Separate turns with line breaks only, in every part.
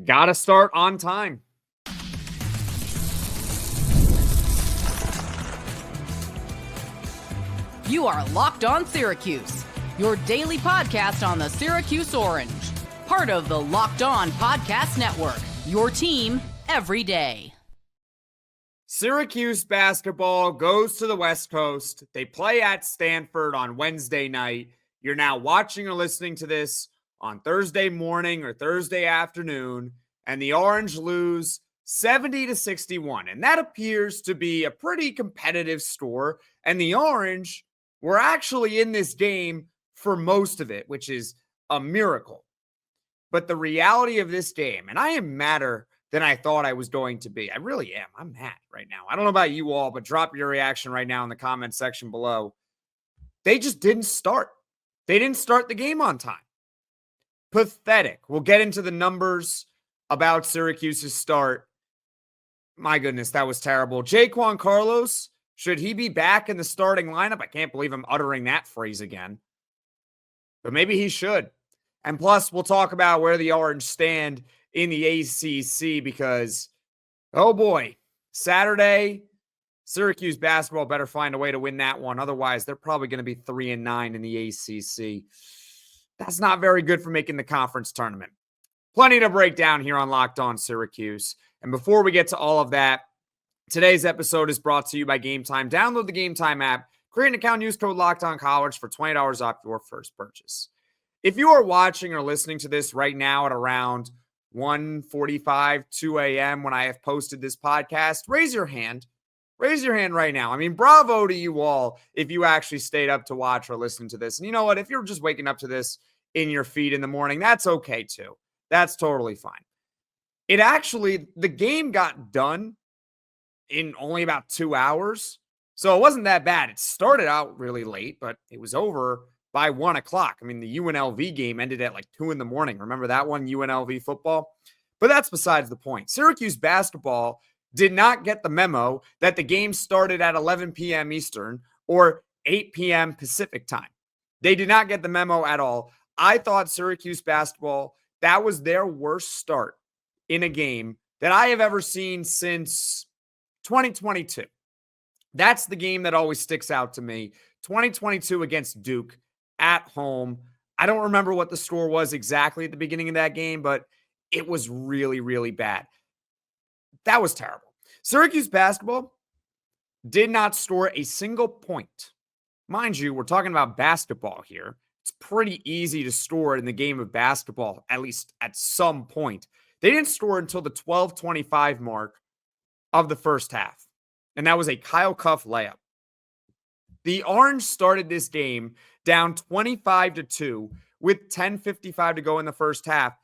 Gotta start on time.
You are Locked On Syracuse, your daily podcast on the Syracuse Orange. Part of the Locked On Podcast Network, your team every day.
Syracuse basketball goes to the West Coast. They play at Stanford on Wednesday night. You're now watching or listening to this on Thursday morning or Thursday afternoon, and the Orange lose 70-61. And that appears to be a pretty competitive score. And the Orange were actually in this game for most of it, which is a miracle. But the reality of this game, and I am madder than I thought I was going to be. I really am. I'm mad right now. I don't know about you all, but drop your reaction right now in the comment section below. They just didn't start. They didn't start the game on time. Pathetic. We'll get into the numbers about Syracuse's start. My goodness, that was terrible. Jaquan Carlos, should he be back in the starting lineup? I can't believe I'm uttering that phrase again. But maybe he should. And plus, we'll talk about where the Orange stand in the ACC because, oh boy, Saturday, Syracuse basketball better find a way to win that one. Otherwise, they're probably going to be 3-9 in the ACC. That's not very good for making the conference tournament. Plenty to break down here on Locked On Syracuse. And before we get to all of that, today's episode is brought to you by Game Time. Download the Game Time app, create an account, use code LOCKEDONCollege for $20 off your first purchase. If you are watching or listening to this right now at around 1:45, 2 a.m. when I have posted this podcast, raise your hand. Raise your hand right now. I mean, bravo to you all if you actually stayed up to watch or listen to this. And you know what? If you're just waking up to this in your feed in the morning, that's okay too. That's totally fine. The game got done in only about 2 hours. So it wasn't that bad. It started out really late, but it was over by 1 o'clock. I mean, the UNLV game ended at like 2 in the morning. Remember that one, UNLV football? But that's besides the point. Syracuse basketball did not get the memo that the game started at 11 p.m. Eastern or 8 p.m. Pacific time. They did not get the memo at all. I thought Syracuse basketball, that was their worst start in a game that I have ever seen since 2022. That's the game that always sticks out to me. 2022 against Duke at home. I don't remember what the score was exactly at the beginning of that game, but it was really, really bad. That was terrible. Syracuse basketball did not score a single point. Mind you, we're talking about basketball here. It's pretty easy to score in the game of basketball, at least at some point. They didn't score until the 12:25 mark of the first half, and that was a Kyle Cuff layup. The Orange started this game down 25-2 with 10:55 to go in the first half,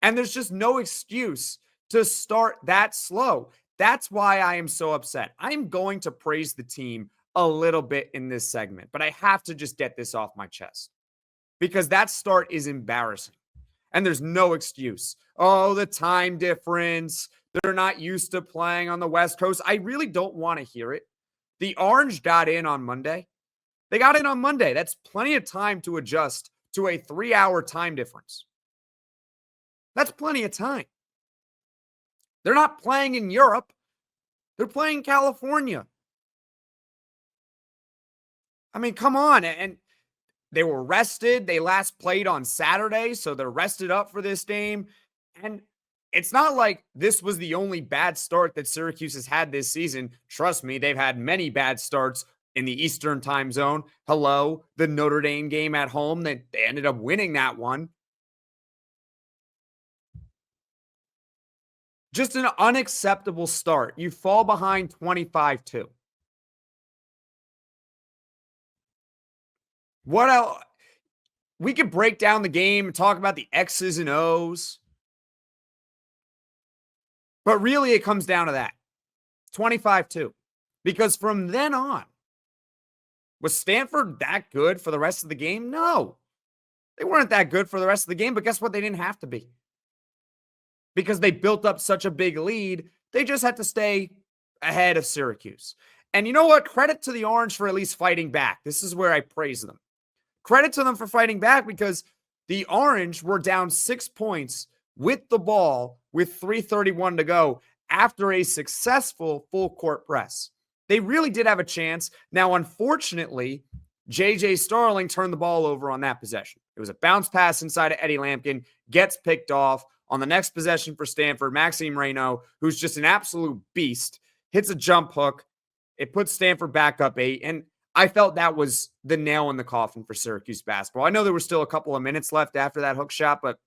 and there's just no excuse to start that slow. That's why I am so upset. I'm going to praise the team a little bit in this segment, but I have to just get this off my chest because that start is embarrassing and there's no excuse. Oh, the time difference. They're not used to playing on the West Coast. I really don't want to hear it. The Orange got in on Monday. They got in on Monday. That's plenty of time to adjust to a 3-hour time difference. That's plenty of time. They're not playing in Europe. They're playing California. I mean, come on. And they were rested. They last played on Saturday, so they're rested up for this game. And it's not like this was the only bad start that Syracuse has had this season. Trust me, they've had many bad starts in the Eastern time zone. Hello, the Notre Dame game at home. They ended up winning that one. Just an unacceptable start. You fall behind 25-2. What else? We could break down the game and talk about the X's and O's. But really, it comes down to that. 25-2. Because from then on, was Stanford that good for the rest of the game? No. They weren't that good for the rest of the game, but guess what? They didn't have to be. Because they built up such a big lead, they just had to stay ahead of Syracuse. And you know what? Credit to the Orange for at least fighting back. This is where I praise them. Credit to them for fighting back because the Orange were down 6 points with the ball with 3:31 to go after a successful full court press. They really did have a chance. Now, unfortunately, JJ Starling turned the ball over on that possession. It was a bounce pass inside of Eddie Lampkin, gets picked off. On the next possession for Stanford, Maxime Raynaud, who's just an absolute beast, hits a jump hook. It puts Stanford back up 8, and I felt that was the nail in the coffin for Syracuse basketball. I know there were still a couple of minutes left after that hook shot, but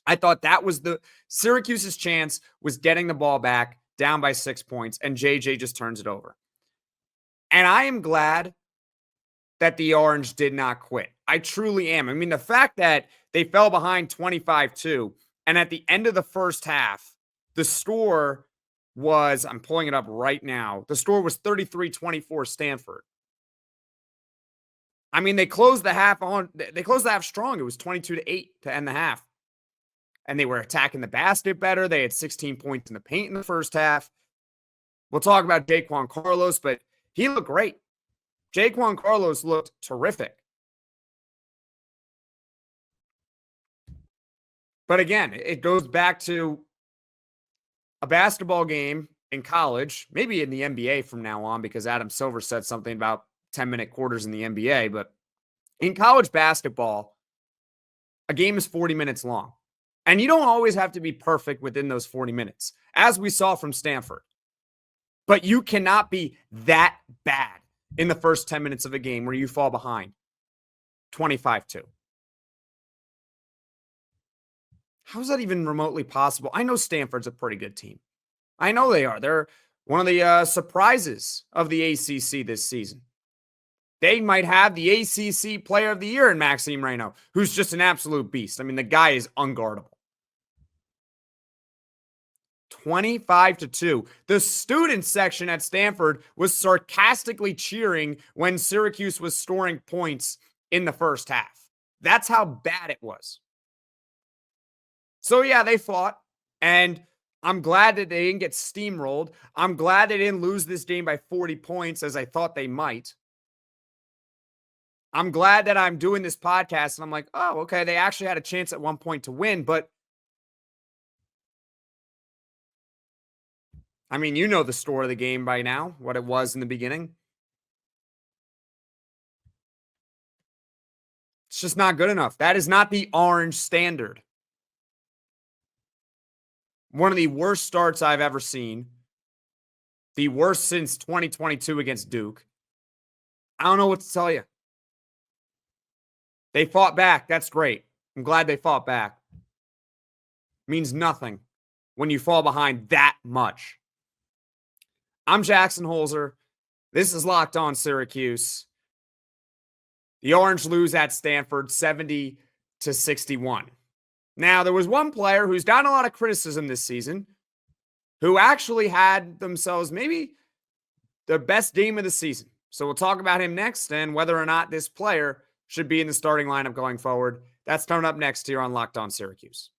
I thought that was Syracuse's chance was getting the ball back down by 6 points, and JJ just turns it over. And I am glad that the Orange did not quit. I truly am. I mean, the fact that they fell behind 25-2, and at the end of the first half, the score was, I'm pulling it up right now, the score was 33-24 Stanford. I mean, they closed the half strong. It was 22-8 to end the half. And they were attacking the basket better. They had 16 points in the paint in the first half. We'll talk about Jaquan Carlos, but he looked great. Jaquan Carlos looked terrific. But again, it goes back to a basketball game in college, maybe in the NBA from now on, because Adam Silver said something about 10-minute quarters in the NBA. But in college basketball, a game is 40 minutes long. And you don't always have to be perfect within those 40 minutes, as we saw from Stanford. But you cannot be that bad in the first 10 minutes of a game where you fall behind 25-2. How is that even remotely possible? I know Stanford's a pretty good team. I know they are. They're one of the surprises of the ACC this season. They might have the ACC Player of the Year in Maxime Raynaud, who's just an absolute beast. I mean, the guy is unguardable. 25-2. The student section at Stanford was sarcastically cheering when Syracuse was scoring points in the first half. That's how bad it was. So yeah, they fought, and I'm glad that they didn't get steamrolled. I'm glad they didn't lose this game by 40 points as I thought they might. I'm glad that I'm doing this podcast and I'm like, oh, okay, they actually had a chance at one point to win, but I mean, you know the score of the game by now, what it was in the beginning. It's just not good enough. That is not the Orange standard. One of the worst starts I've ever seen. The worst since 2022 against Duke. I don't know what to tell you. They fought back. That's great. I'm glad they fought back. Means nothing when you fall behind that much. I'm Jackson Holzer. This is Locked On Syracuse. The Orange lose at Stanford 70-61. Now, there was one player who's gotten a lot of criticism this season who actually had themselves maybe the best game of the season. So we'll talk about him next and whether or not this player should be in the starting lineup going forward. That's coming up next here on Locked On Syracuse.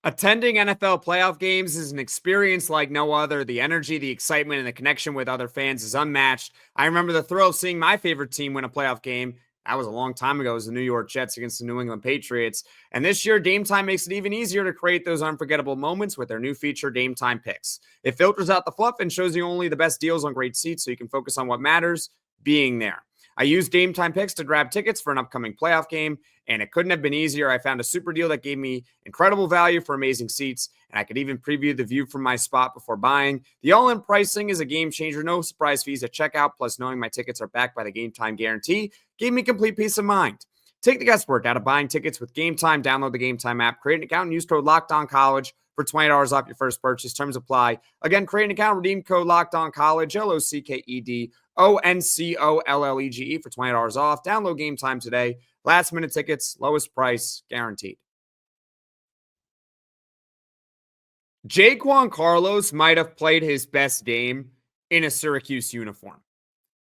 Attending NFL playoff games is an experience like no other. The energy, the excitement, and the connection with other fans is unmatched. I remember the thrill of seeing my favorite team win a playoff game. That was a long time ago. It was the New York Jets against the New England Patriots. And this year, Game Time makes it even easier to create those unforgettable moments with their new feature, Game Time Picks. It filters out the fluff and shows you only the best deals on great seats so you can focus on what matters, being there. I used Game Time Picks to grab tickets for an upcoming playoff game, and it couldn't have been easier. I found a super deal that gave me incredible value for amazing seats, and I could even preview the view from my spot before buying. The all-in pricing is a game changer. No surprise fees at checkout, plus knowing my tickets are backed by the Game Time guarantee gave me complete peace of mind. Take the guesswork out of buying tickets with Game Time. Download the Game Time app, create an account, and use code LOCKEDONCollege for $20 off your first purchase. Terms apply. Again, create an account, redeem code LOCKEDONCollege, LOCKEDONCOLLEGE for $20 off. Download Game Time today. Last minute tickets, lowest price guaranteed. Jaquan Carlos might have played his best game in a Syracuse uniform.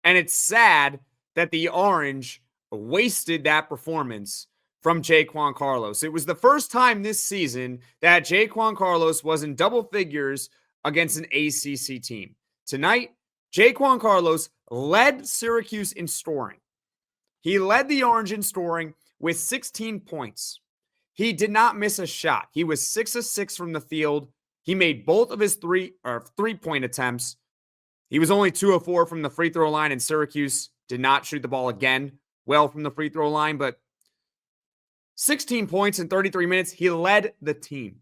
And it's sad that the Orange wasted that performance from Jaquan Carlos. It was the first time this season that Jaquan Carlos was in double figures against an ACC team. Tonight, Jaquan Carlos led Syracuse in scoring. He led the Orange in scoring with 16 points. He did not miss a shot. He was 6 of 6 from the field. He made both of his three-point attempts. He was only 2 of 4 from the free throw line, and Syracuse did not shoot the ball again well from the free throw line, but 16 points in 33 minutes. He led the team.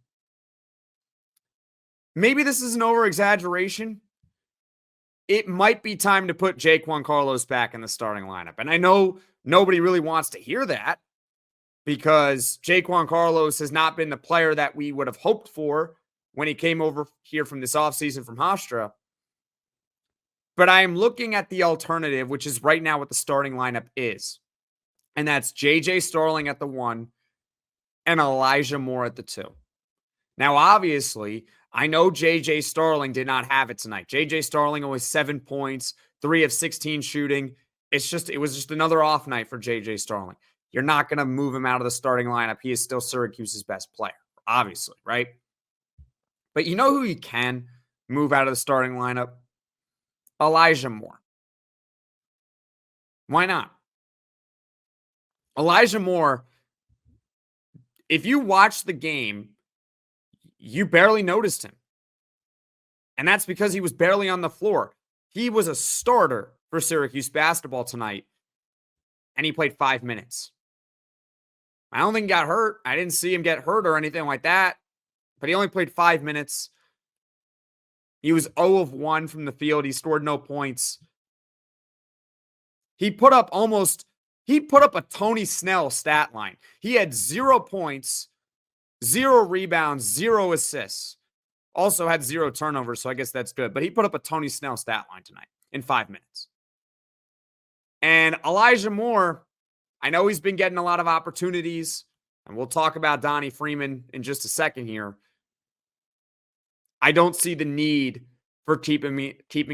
Maybe this is an over-exaggeration. It might be time to put Jaquan Carlos back in the starting lineup. And I know nobody really wants to hear that because Jaquan Carlos has not been the player that we would have hoped for when he came over here from this offseason from Hofstra. But I am looking at the alternative, which is right now what the starting lineup is. And that's JJ Starling at the 1 and Elijah Moore at the 2. Now, obviously, I know JJ Starling did not have it tonight. JJ Starling only 7 points, 3 of 16 shooting. It was just another off night for JJ Starling. You're not going to move him out of the starting lineup. He is still Syracuse's best player, obviously, right? But you know who you can move out of the starting lineup? Elijah Moore. Why not? Elijah Moore, if you watch the game, you barely noticed him. And that's because he was barely on the floor. He was a starter for Syracuse basketball tonight, and he played 5 minutes. I don't think he got hurt. I didn't see him get hurt or anything like that, but he only played 5 minutes. He was 0 of 1 from the field. He scored no points. He put up a Tony Snell stat line. He had 0 points, 0 rebounds, 0 assists. Also had 0 turnovers, so I guess that's good. But he put up a Tony Snell stat line tonight in 5 minutes. And Elijah Moore, I know he's been getting a lot of opportunities, and we'll talk about Donnie Freeman in just a second here. I don't see the need for keeping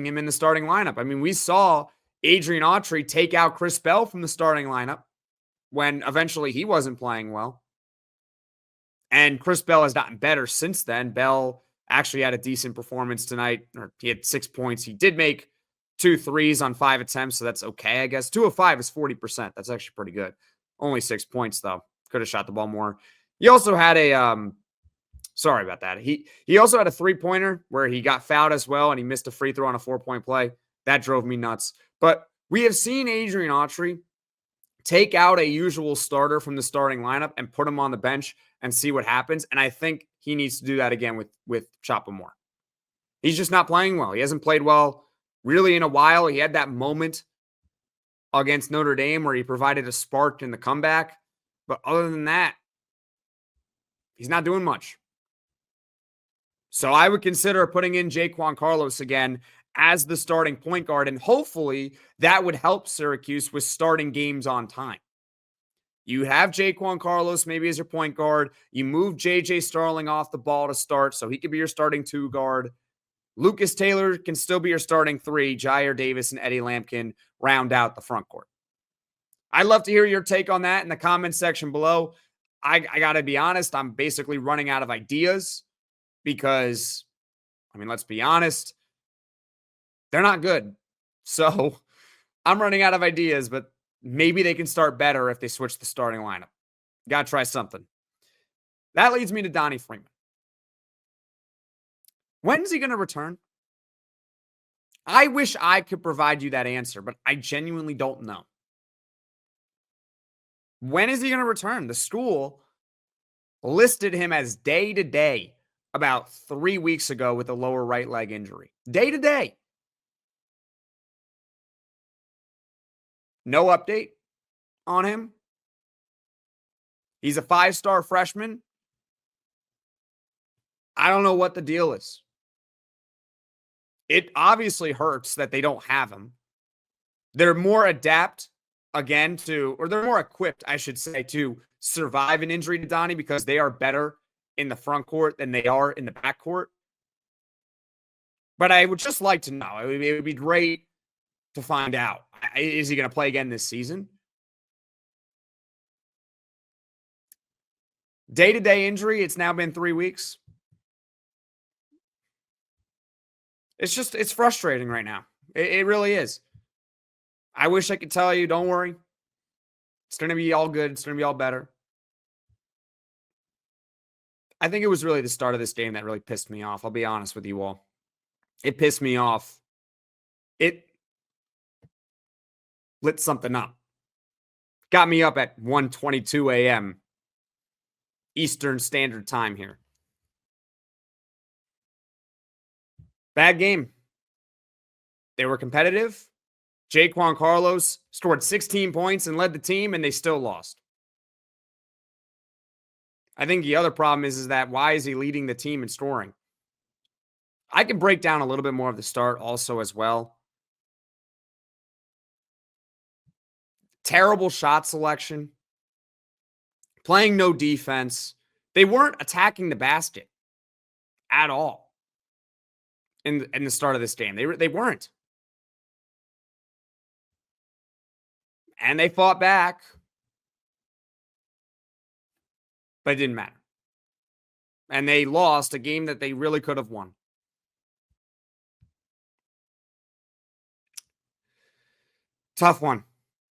him in the starting lineup. I mean, we saw Adrian Autry take out Chris Bell from the starting lineup when eventually he wasn't playing well. And Chris Bell has gotten better since then. Bell actually had a decent performance tonight. Or he had 6 points. He did make 2 threes on 5 attempts, so that's okay, I guess. 2 of 5 is 40%. That's actually pretty good. Only 6 points, though. Could have shot the ball more. He also had sorry about that. He also had a 3-pointer where he got fouled as well, and he missed a free throw on a 4-point play. That drove me nuts. But we have seen Adrian Autry take out a usual starter from the starting lineup and put him on the bench and see what happens. And I think he needs to do that again with Chapa Moore. He's just not playing well. He hasn't played well really in a while. He had that moment against Notre Dame where he provided a spark in the comeback. But other than that, he's not doing much. So I would consider putting in Jaquan Carlos again as the starting point guard, and hopefully that would help Syracuse with starting games on time. You have Jaquan Carlos maybe as your point guard. You move JJ Starling off the ball to start, so he could be your starting 2 guard. Lucas Taylor can still be your starting 3. Jair Davis and Eddie Lampkin round out the front court. I'd love to hear your take on that in the comments section below. I got to be honest, I'm basically running out of ideas because, I mean, let's be honest, they're not good. So I'm running out of ideas, but maybe they can start better if they switch the starting lineup. Got to try something. That leads me to Donnie Freeman. When's he going to return? I wish I could provide you that answer, but I genuinely don't know. When is he going to return? The school listed him as day-to-day about 3 weeks ago with a lower right leg injury. Day-to-day. No update on him. He's a 5-star freshman. I don't know what the deal is. It obviously hurts that they don't have him. They're more equipped, I should say, to survive an injury to Donnie because they are better in the front court than they are in the back court. But I would just like to know. It would be great to find out. Is he going to play again this season? Day-to-day injury, it's now been 3 weeks. It's frustrating right now. It really is. I wish I could tell you, don't worry. It's going to be all good. It's going to be all better. I think it was really the start of this game that really pissed me off. I'll be honest with you all. It pissed me off. It lit something up. Got me up at 1:22 a.m. Eastern Standard Time here. Bad game. They were competitive. Jaquan Carlos scored 16 points and led the team, and they still lost. I think the other problem is that why is he leading the team in scoring? I can break down a little bit more of the start also as well. Terrible shot selection. Playing no defense. They weren't attacking the basket at all in the start of this game. They weren't. And they fought back. But it didn't matter. And they lost a game that they really could have won. Tough one.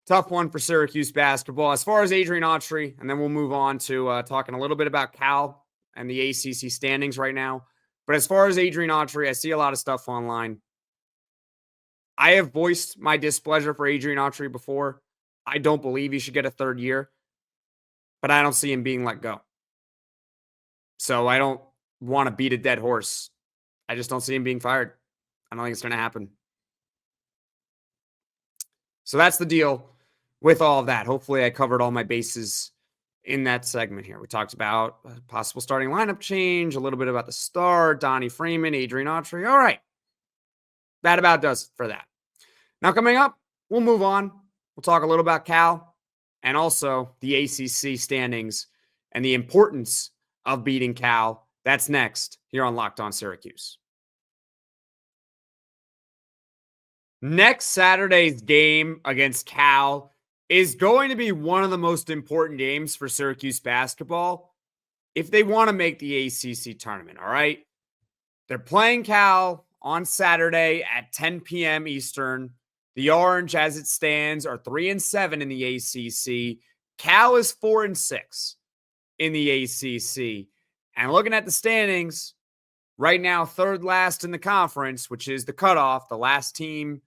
Tough one for Syracuse basketball. As far as Adrian Autry, and then we'll move on to talking a little bit about Cal and the ACC standings right now. But as far as Adrian Autry, I see a lot of stuff online. I have voiced my displeasure for Adrian Autry before. I don't believe he should get a third year, but I don't see him being let go. So I don't want to beat a dead horse. I just don't see him being fired. I don't think it's going to happen. So that's the deal with all of that. Hopefully I covered all my bases in that segment here. We talked about a possible starting lineup change, a little bit about the star, Donnie Freeman, Adrian Autry. All right. That about does it for that. Now coming up, we'll move on. We'll talk a little about Cal and also the ACC standings and the importance of beating Cal. That's next here on Locked On Syracuse. Next Saturday's game against Cal is going to be one of the most important games for Syracuse basketball if they want to make the ACC tournament, all right? They're playing Cal on Saturday at 10 p.m. Eastern. The Orange, as it stands, are 3-7 in the ACC. Cal is 4-6 in the ACC. And looking at the standings, right now, third last in the conference, which is the cutoff, the last team,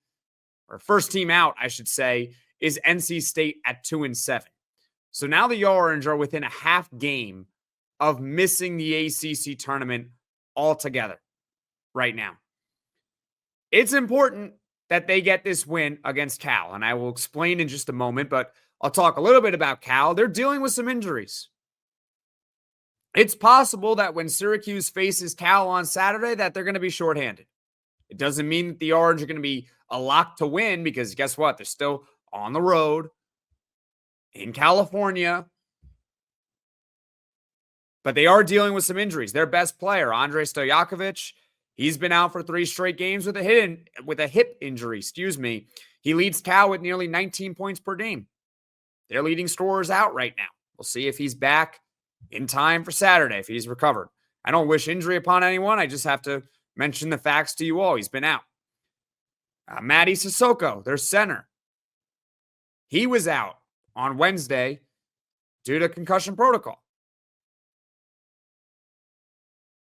or first team out, I should say, is NC State at 2-7. So now the Orange are within a half game of missing the ACC tournament altogether right now. It's important that they get this win against Cal, and I will explain in just a moment, but I'll talk a little bit about Cal. They're dealing with some injuries. It's possible that when Syracuse faces Cal on Saturday that they're going to be shorthanded. It doesn't mean that the Orange are going to be a lock to win because guess what? They're still on the road in California. But they are dealing with some injuries. Their best player, Andrei Stojakovic, he's been out for 3 straight games with a hip injury. He leads Cal with nearly 19 points per game. Their leading scorer's out right now. We'll see if he's back in time for Saturday, if he's recovered. I don't wish injury upon anyone. I just have to mention the facts to you all. He's been out. Matty Sissoko, their center. He was out on Wednesday due to concussion protocol.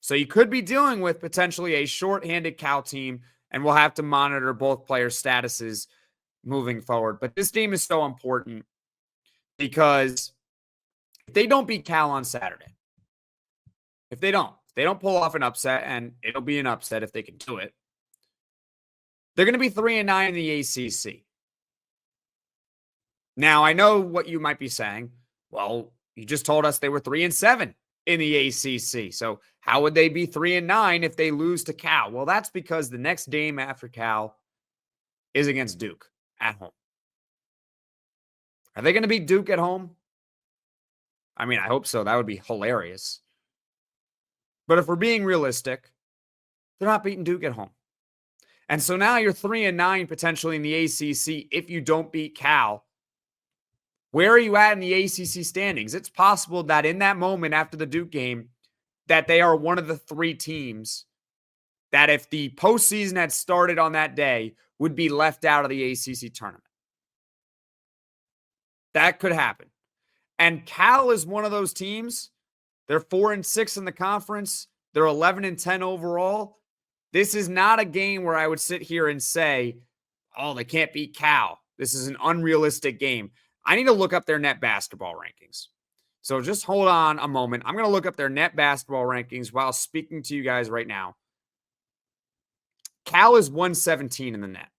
So you could be dealing with potentially a shorthanded Cal team, and we'll have to monitor both players' statuses moving forward. But this game is so important because if they don't beat Cal on Saturday, if they don't pull off an upset, and it'll be an upset if they can do it, they're going to be 3-9 in the ACC. Now, I know what you might be saying. Well, you just told us they were 3-7 in the ACC. So how would they be 3-9 if they lose to Cal? Well, that's because the next game after Cal is against Duke at home. Are they going to beat Duke at home? I mean, I hope so. That would be hilarious. But if we're being realistic, they're not beating Duke at home. And so now you're 3-9 potentially in the ACC if you don't beat Cal. Where are you at in the ACC standings? It's possible that in that moment after the Duke game, that they are one of the 3 teams that if the postseason had started on that day would be left out of the ACC tournament. That could happen. And Cal is one of those teams They're 4-6 in the conference. They're 11-10 overall. This is not a game where I would sit here and say, oh, they can't beat Cal. This is an unrealistic game. I need to look up their net basketball rankings. So just hold on a moment. I'm going to look up their net basketball rankings while speaking to you guys right now. Cal is 117 in the net.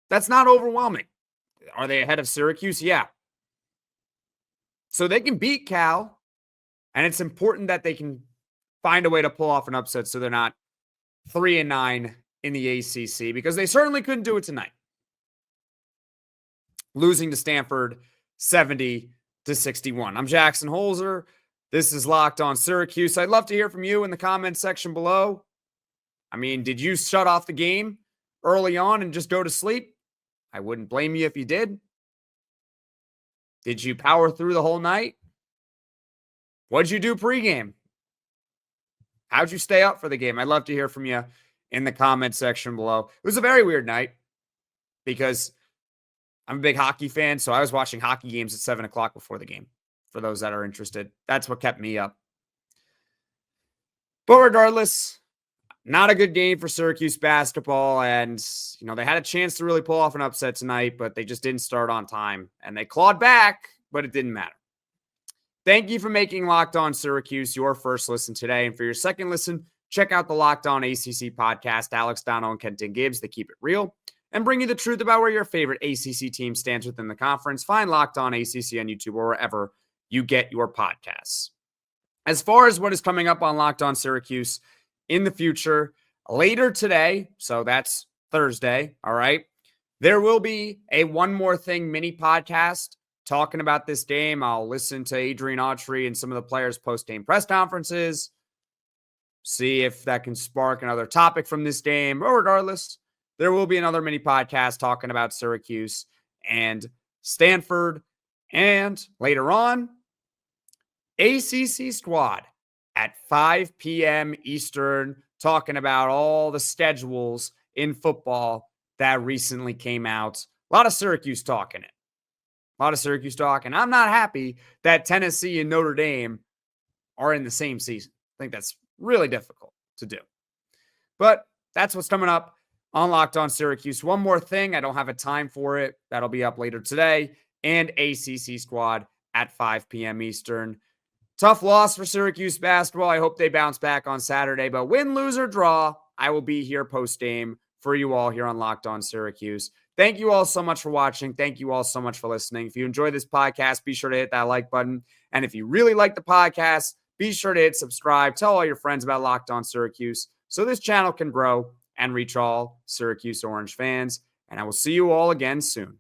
That's not overwhelming. Are they ahead of Syracuse? Yeah. So they can beat Cal, and it's important that they can find a way to pull off an upset so they're not 3-9 in the ACC, because they certainly couldn't do it tonight, losing to Stanford 70-61. I'm Jackson Holzer. This is Locked On Syracuse. I'd love to hear from you in the comments section below. I mean, did you shut off the game early on and just go to sleep? I wouldn't blame you if you did. Did you power through the whole night? What'd you do pregame? How'd you stay up for the game? I'd love to hear from you in the comment section below. It was a very weird night because I'm a big hockey fan, so I was watching hockey games at 7 o'clock before the game, for those that are interested. That's what kept me up. But regardless, not a good game for Syracuse basketball, and they had a chance to really pull off an upset tonight, but they just didn't start on time, and they clawed back, but it didn't matter. Thank you for making Locked On Syracuse your first listen today, and for your second listen, check out the Locked On ACC podcast. Alex Donald and Kenton Gibbs, they keep it real and bring you the truth about where your favorite ACC team stands within the conference. Find Locked On ACC on YouTube or wherever you get your podcasts. As far as what is coming up on Locked On Syracuse in the future, later today, so that's Thursday, all right, there will be a One More Thing mini podcast talking about this game. I'll listen to Adrian Autry and some of the players' post-game press conferences, see if that can spark another topic from this game. But regardless, there will be another mini podcast talking about Syracuse and Stanford. And later on, ACC Squad at 5 p.m. Eastern, talking about all the schedules in football that recently came out. A lot of Syracuse talk in it. A lot of Syracuse talk. And I'm not happy that Tennessee and Notre Dame are in the same season. I think that's really difficult to do. But that's what's coming up on Locked On Syracuse. One more thing. I don't have a time for it. That'll be up later today. And ACC Squad at 5 p.m. Eastern. Tough loss for Syracuse basketball. I hope they bounce back on Saturday. But win, lose, or draw, I will be here post-game for you all here on Locked On Syracuse. Thank you all so much for watching. Thank you all so much for listening. If you enjoy this podcast, be sure to hit that like button. And if you really like the podcast, be sure to hit subscribe. Tell all your friends about Locked On Syracuse so this channel can grow and reach all Syracuse Orange fans. And I will see you all again soon.